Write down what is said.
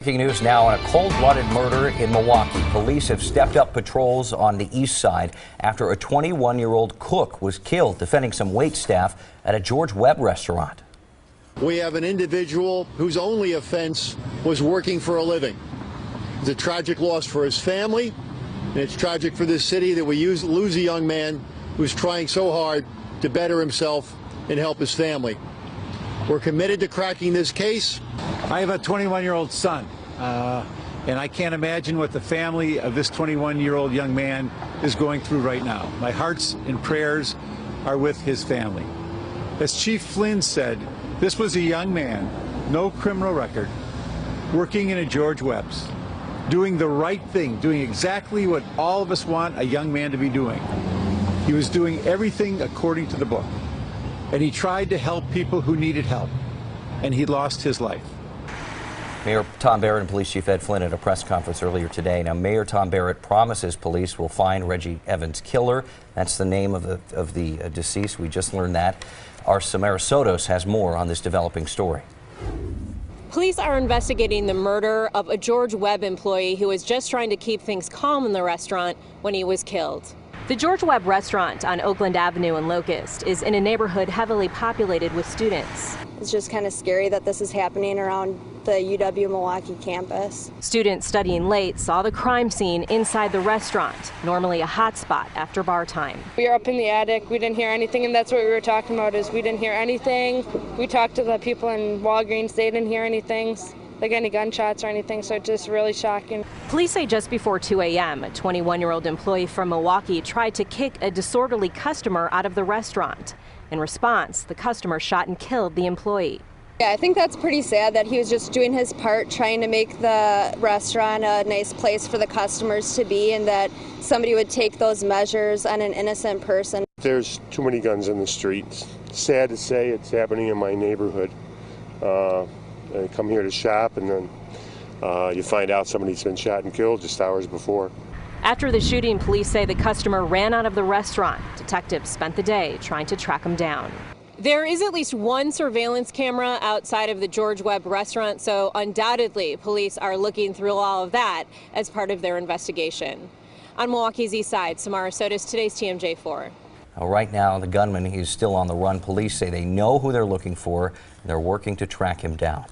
Breaking news now on a cold-blooded murder in Milwaukee. Police have stepped up patrols on the east side after a 21-year-old cook was killed defending some waitstaff at a George Webb restaurant. We have an individual whose only offense was working for a living. It's a tragic loss for his family, and it's tragic for this city that we lose a young man who's trying so hard to better himself and help his family. We're committed to cracking this case. I have a 21-year-old son, and I can't imagine what the family of this 21-year-old young man is going through right now. My hearts and prayers are with his family. As Chief Flynn said, this was a young man, no criminal record, working in a George Webb's, doing the right thing, doing exactly what all of us want a young man to be doing. He was doing everything according to the book, and he tried to help people who needed help, and he lost his life. Mayor Tom Barrett and Police Chief Ed Flynn at a press conference earlier today. Now, Mayor Tom Barrett promises police will find Reggie Evans' killer. That's the name of the deceased. We just learned that. Our Samara Sotos has more on this developing story. Police are investigating the murder of a George Webb employee who was just trying to keep things calm in the restaurant when he was killed. The George Webb restaurant on Oakland Avenue in Locust is in a neighborhood heavily populated with students. It's just kind of scary that this is happening around the UW Milwaukee campus. Students studying late saw the crime scene inside the restaurant, normally a hot spot after bar time. We were up in the attic, we didn't hear anything, and that's what we were talking about, is we didn't hear anything. We talked to the people in Walgreens, they didn't hear anything, like any gunshots or anything, so it's just really shocking. Police say just before 2 a.m., a 21-year-old employee from Milwaukee tried to kick a disorderly customer out of the restaurant. In response, the customer shot and killed the employee. Yeah, I think that's pretty sad that he was just doing his part, trying to make the restaurant a nice place for the customers to be, and that somebody would take those measures on an innocent person. There's too many guns in the streets. Sad to say, it's happening in my neighborhood. I come here to shop, and then you find out somebody's been shot and killed just hours before. After the shooting, police say the customer ran out of the restaurant. Detectives spent the day trying to track him down. There is at least one surveillance camera outside of the George Webb restaurant, so undoubtedly police are looking through all of that as part of their investigation. On Milwaukee's east side, Samara Sotos, today's TMJ4. Right now, the gunman is still on the run. Police say they know who they're looking for, and they're working to track him down.